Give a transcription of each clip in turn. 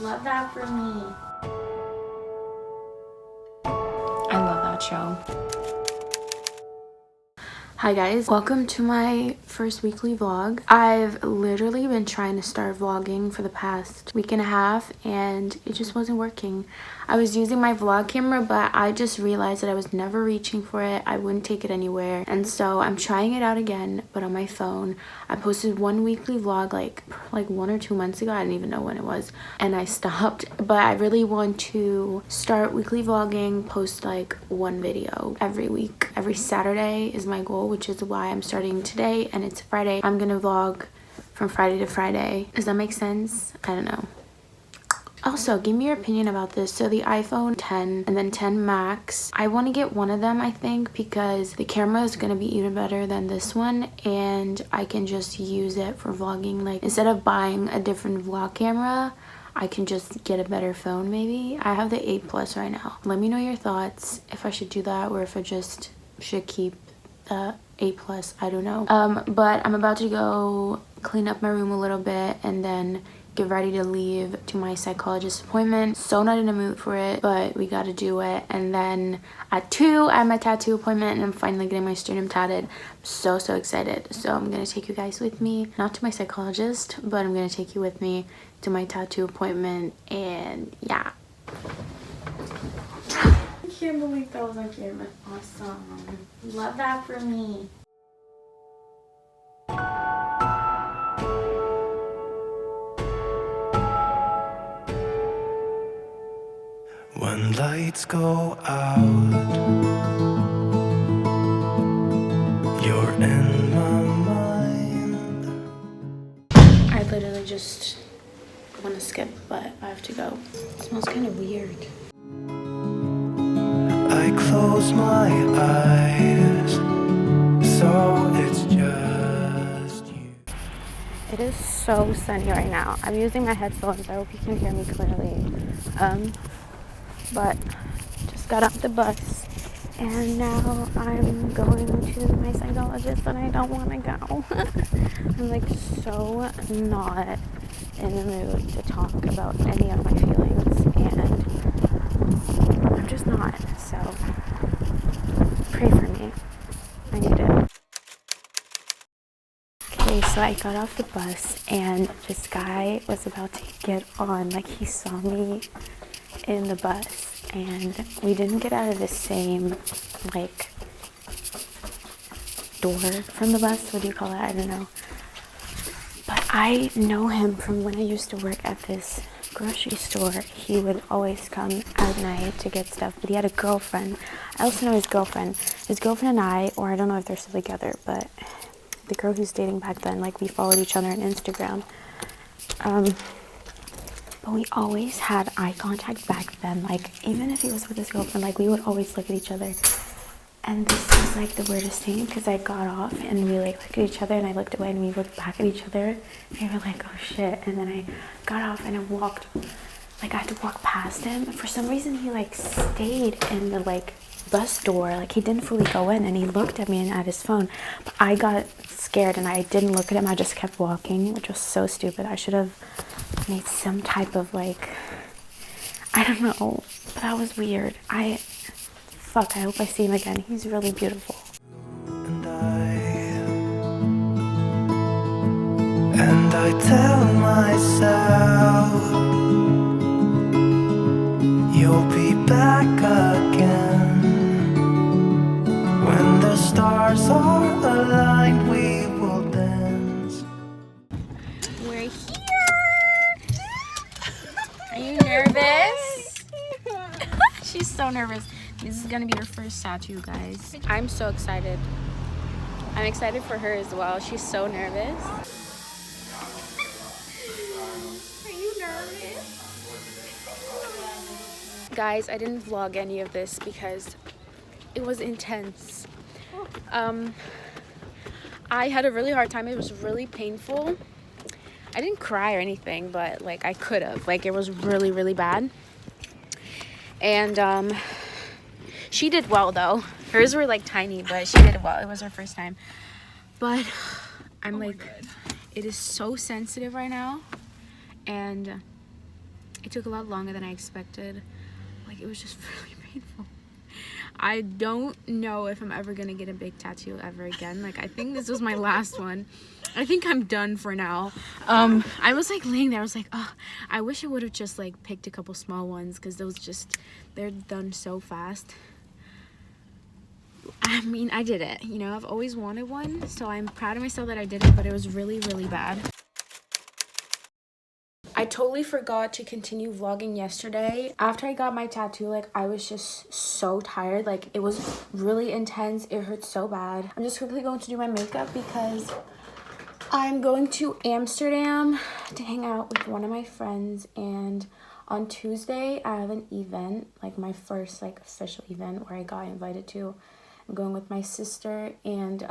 Love that for me. I love that show. Hi guys, welcome to my first weekly vlog. I've literally been trying to start vlogging for the past week and a half and it just wasn't working. I was using my vlog camera, but I just realized that I was never reaching for it. I wouldn't take it anywhere, and so I'm trying it out again, but on my phone. I posted one weekly vlog like 1 or 2 months ago. I didn't even know when it was, and I stopped. But I really want to start weekly vlogging, post like one video every week. Every Saturday is my goal, which is why I'm starting today, and it's Friday. I'm gonna vlog from Friday to Friday. Does that make sense? I don't know. Also, give me your opinion about this. So the iPhone 10 and then 10 Max, I want to get one of them, I think, because the camera is going to be even better than this one, and I can just use it for vlogging. Like, instead of buying a different vlog camera, I can just get a better phone maybe. I have the 8 Plus right now. Let me know your thoughts, if I should do that or if I just should keep the 8 Plus. I don't know. But I'm about to go clean up my room a little bit and then get ready to leave to my psychologist appointment. So not in the mood for it, but we gotta do it. And then at 2 I have my tattoo appointment, and I'm finally getting my sternum tatted. I'm so excited. So I'm gonna take you guys with me, not to my psychologist, but I'm gonna take you with me to my tattoo appointment. And yeah, I can't believe that was on camera. Awesome. Love that for me. When lights go out, you're in my mind. I literally just want to skip, but I have to go. It smells kind of weird. I close my eyes, so it's just you. It is so sunny right now. I'm using my headphones. I hope you can hear me clearly. But just got off the bus and now I'm going to my psychologist and I don't want to go. I'm like so not in the mood to talk about any of my feelings, and I'm just not. So pray for me. I need it. Okay, so I got off the bus and this guy was about to get on. Like, he saw me in the bus and we didn't get out of the same like door from the bus. What do you call that? I don't know. But I know him from when I used to work at this grocery store. He would always come at night to get stuff, but he had a girlfriend. I also know his girlfriend. His girlfriend and I, or I don't know if they're still together, but the girl who's dating back then, like, we followed each other on Instagram. But we always had eye contact back then. Like, even if he was with his girlfriend, like, we would always look at each other. And this was like the weirdest thing, because I got off and we like looked at each other and I looked away and we looked back at each other and we were like, oh shit. And then I got off and I walked, like, I had to walk past him. For some reason he like stayed in the like bus door, like he didn't fully go in, and he looked at me and at his phone. But I got scared and I didn't look at him. I just kept walking, which was so stupid. I should have made some type of like, I don't know, but that was weird. I hope I see him again. He's really beautiful. And I tell myself you'll be back again. When the stars are aligned, we will dance. We're here! Are you nervous? She's so nervous. This is gonna be her first tattoo, guys. I'm so excited. I'm excited for her as well. She's so nervous. Are you nervous? Guys, I didn't vlog any of this because it was intense. I had a really hard time. It was really painful. I didn't cry or anything, but like I could have. Like, it was really bad. And she did well though. Hers were like tiny, but she did well. It was her first time. But I'm like, it is so sensitive right now, and It took a lot longer than I expected. Like, it was just really painful. I don't know if I'm ever gonna get a big tattoo ever again. Like, I think this was my last one. I think I'm done for now. I was like laying there, I was like, oh, I wish I would have just like picked a couple small ones, because those just, they're done so fast. I mean, I did it, you know, I've always wanted one, so I'm proud of myself that I did it, but it was really, really bad. I totally forgot to continue vlogging yesterday. After I got my tattoo, like, I was just so tired. Like, it was really intense. It hurt so bad. I'm just quickly going to do my makeup because I'm going to Amsterdam to hang out with one of my friends, and on Tuesday I have an event, like my first like official event where I got invited to. I'm going with my sister, and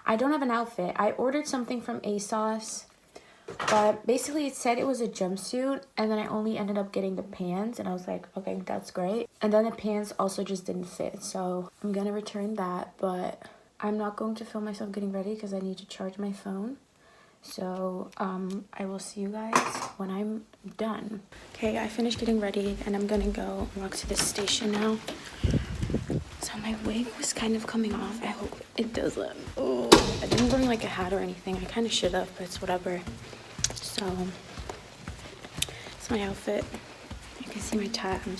I don't have an outfit. I ordered something from ASOS, but basically it said it was a jumpsuit, and then I only ended up getting the pants, and I was like, okay, that's great. And then the pants also just didn't fit, so I'm gonna return that, but I'm not going to film myself getting ready because I need to charge my phone. So I will see you guys when I'm done. Okay, I finished getting ready and I'm gonna go walk to the station now. So my wig was kind of coming off. I hope it doesn't. Oh, I didn't bring like a hat or anything. I kind of should have, but it's whatever. So it's my outfit. You can see my tie. I'm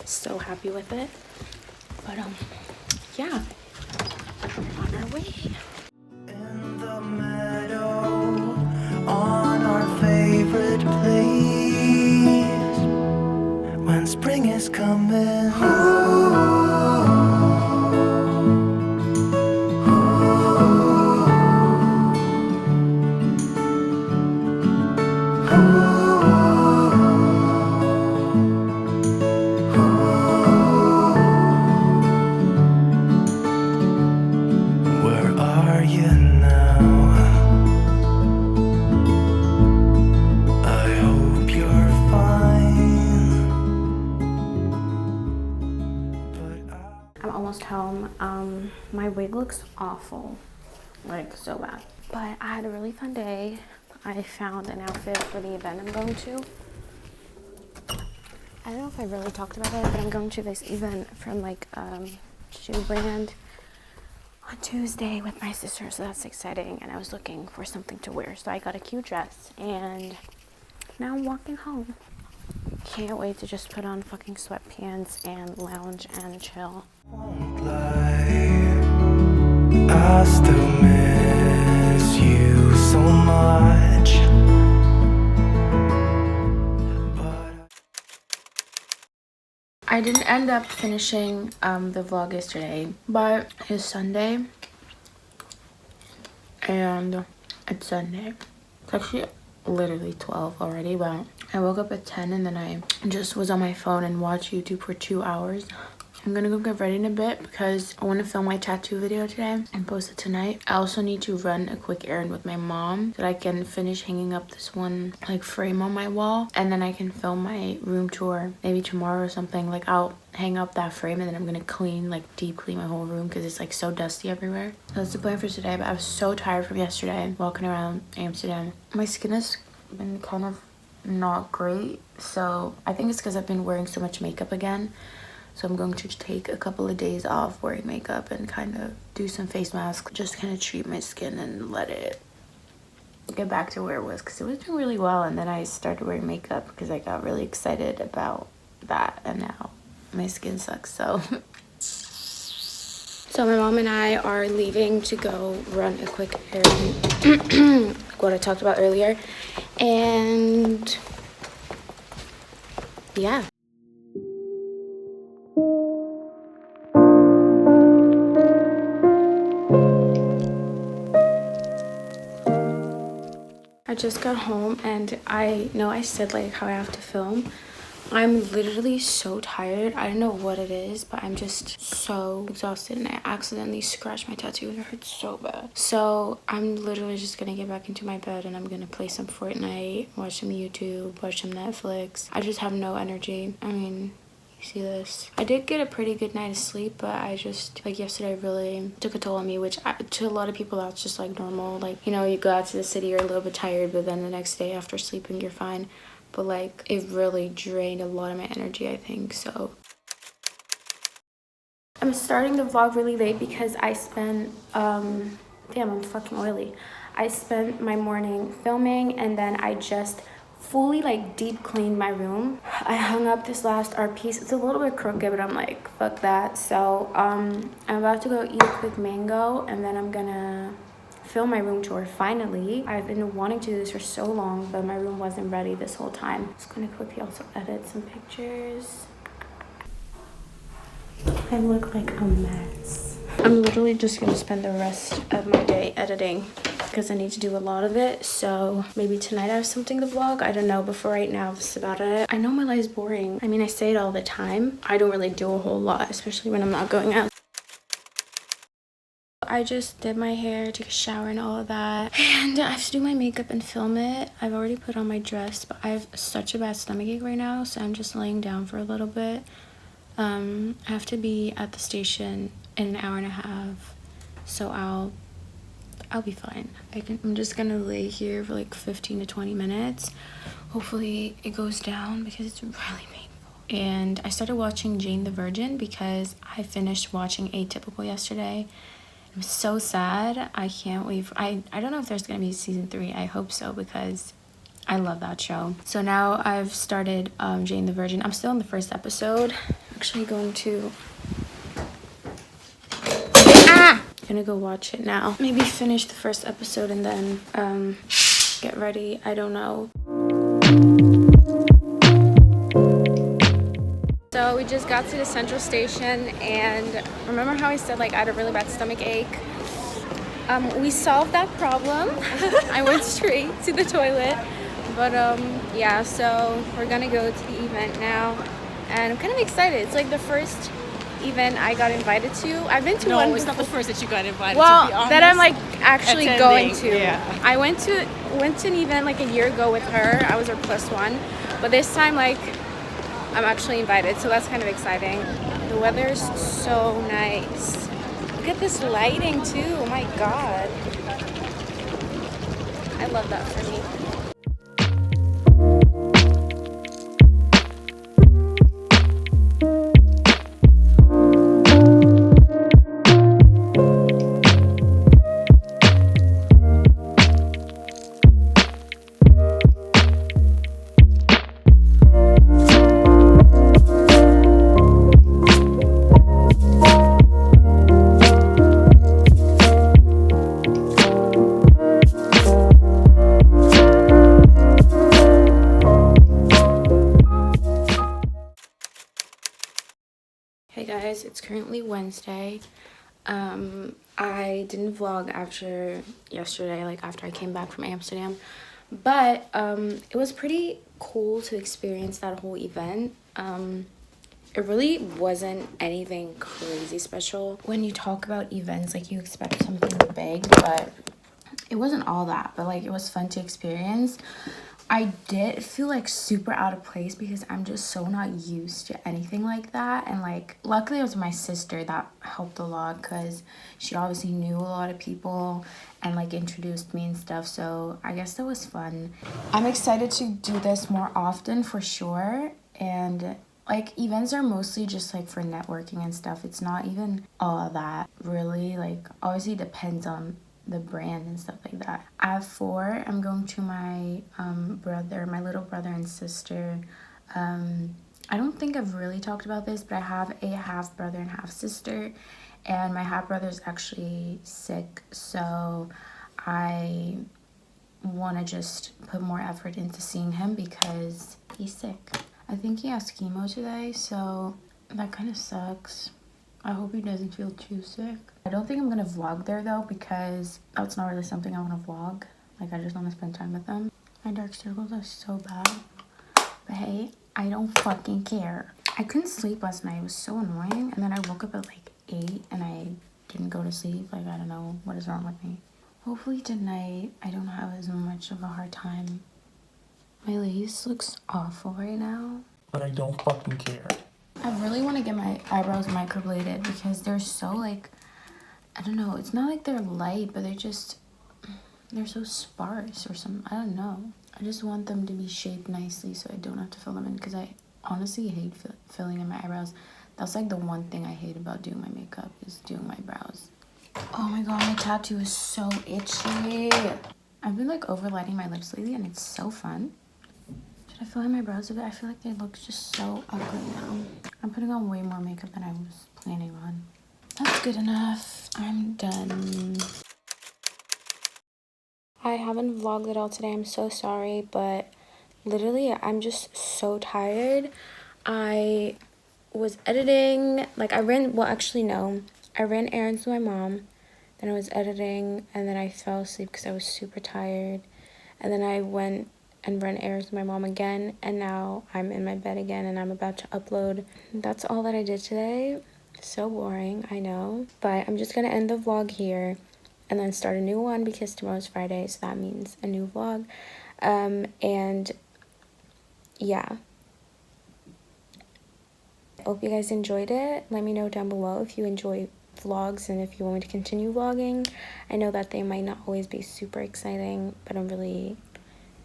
so happy with it. But yeah, we're on our way. In the meadow, on our favorite place, when spring is coming. Where are you now? I hope you're fine. I'm almost home. My wig looks awful, like so bad. But I had a really fun day. I found an outfit for the event I'm going to. I don't know if I really talked about it, but I'm going to this event from like shoe brand on Tuesday with my sister, so that's exciting. And I was looking for something to wear, so I got a cute dress, and now I'm walking home. Can't wait to just put on fucking sweatpants and lounge and chill. Won't lie, I still miss you so much. I didn't end up finishing the vlog yesterday, but it's Sunday and it's Sunday. It's actually literally 12 already, but I woke up at 10 and then I just was on my phone and watched YouTube for 2 hours. I'm gonna go get ready in a bit because I want to film my tattoo video today and post it tonight. I also need to run a quick errand with my mom so that I can finish hanging up this one like frame on my wall, and then I can film my room tour maybe tomorrow or something. Like, I'll hang up that frame and then I'm gonna clean, like deep clean my whole room because it's like so dusty everywhere. So that's the plan for today, but I was so tired from yesterday walking around Amsterdam. My skin has been kind of not great, so I think it's because I've been wearing so much makeup again. So I'm going to take a couple of days off wearing makeup and kind of do some face masks, just kind of treat my skin and let it get back to where it was, because it was doing really well, and then I started wearing makeup because I got really excited about that, and now my skin sucks. So my mom and I are leaving to go run a quick errand, like what I talked about earlier, and yeah. I just got home, and I know I said like how I have to film. I'm literally so tired. I don't know what it is, but I'm just so exhausted, and I accidentally scratched my tattoo and it hurts so bad. So I'm literally just gonna get back into my bed and I'm gonna play some Fortnite, watch some YouTube, watch some Netflix. I just have no energy. I mean, you see this? I did get a pretty good night of sleep, but I just, like, yesterday really took a toll on me, which to a lot of people that's just like normal. Like, you know, you go out to the city, you're a little bit tired, but then the next day after sleeping you're fine. but like it really drained a lot of my energy, I think. So I'm starting the vlog really late because I spent damn, I'm fucking oily. I spent my morning filming, and then I just fully like deep cleaned my room. I hung up this last art piece. It's a little bit crooked, but I'm like, fuck that. So I'm about to go eat a quick mango, and then I'm gonna film my room tour finally. I've been wanting to do this for so long, but my room wasn't ready this whole time. Just gonna quickly also edit some pictures. I look like a mess. I'm literally just gonna spend the rest of my day editing because I need to do a lot of it. So maybe tonight I have something to vlog. I don't know, but for right now, this is about it. I know my life is boring. I mean, I say it all the time. I don't really do a whole lot, especially when I'm not going out. I just did my hair, took a shower and all of that, and I have to do my makeup and film it. I've already put on my dress, but I have such a bad stomachache right now, so I'm just laying down for a little bit. I have to be at the station in an hour and a half, so I'll be fine. I'm just gonna lay here for like 15 to 20 minutes. Hopefully it goes down because it's really painful. And I started watching Jane the Virgin because I finished watching Atypical yesterday. I'm so sad. I can't wait. I don't know if there's gonna be season 3. I hope so because I love that show. So now I've started Jane the Virgin. I'm still in the first episode. Actually going to gonna go watch it now. Maybe finish the first episode and then get ready. I don't know. So we just got to the central station, and remember how I said like I had a really bad stomach ache? We solved that problem. I went straight to the toilet. But yeah, so we're gonna go to the event now, and I'm kind of excited. It's like the first event I got invited to. I've been to one. No, it's not the first that you got invited to. Well, Be honest. that I'm like actually going to. Yeah. I went to an event like a year ago with her. I was her +1, but this time like I'm actually invited, so that's kind of exciting. The weather's so nice. Look at this lighting too. Oh my god, I love that for me. Hey guys, it's currently Wednesday. I didn't vlog after yesterday, like after I came back from Amsterdam, but it was pretty cool to experience that whole event. It really wasn't anything crazy special. When you talk about events, like you expect something big, but it wasn't all that, but like it was fun to experience. I did feel like super out of place because I'm just so not used to anything like that. And like luckily it was my sister that helped a lot because she obviously knew a lot of people and like introduced me and stuff, so I guess that was fun. I'm excited to do this more often for sure. And like events are mostly just like for networking and stuff. It's not even all of that really. Like obviously it depends on the brand and stuff like that. At 4, I'm going to my my little brother and sister. I don't think I've really talked about this, but I have a half brother and half sister, and my half brother is actually sick, so I want to just put more effort into seeing him because he's sick. I think he has chemo today, so that kind of sucks. I hope he doesn't feel too sick. I don't think I'm gonna vlog there though because that's not really something I want to vlog. Like I just want to spend time with them. My dark circles are so bad. But hey, I don't fucking care. I couldn't sleep last night. It was so annoying. And then I woke up at like 8 and I didn't go to sleep. Like I don't know what is wrong with me. Hopefully tonight I don't have as much of a hard time. My lace looks awful right now. But I don't fucking care. I really want to get my eyebrows microbladed because they're so like, I don't know, it's not like they're light, but they're so sparse or something. I don't know. I just want them to be shaped nicely so I don't have to fill them in, because I honestly hate filling in my eyebrows. That's like the one thing I hate about doing my makeup, is doing my brows. Oh my god, my tattoo is so itchy. I've been like overlighting my lips lately and it's so fun. Should I fill in my brows a bit? I feel like they look just so ugly now. I'm putting on way more makeup than I was planning on. That's good enough. I'm done. I haven't vlogged at all today. I'm so sorry, but literally I'm just so tired. I was editing, like I ran errands with my mom, then I was editing, and then I fell asleep because I was super tired, and then I went and ran errands with my mom again, and now I'm in my bed again and I'm about to upload. That's all that I did today. So boring, I know, but I'm just gonna end the vlog here and then start a new one because tomorrow's Friday, so that means a new vlog. And yeah, I hope you guys enjoyed it. Let me know down below if you enjoy vlogs and if you want me to continue vlogging. I know that they might not always be super exciting, but I'm really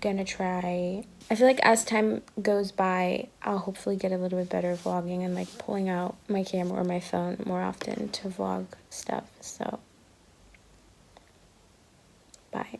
gonna try. I feel like as time goes by, I'll hopefully get a little bit better at vlogging and like pulling out my camera or my phone more often to vlog stuff. So bye.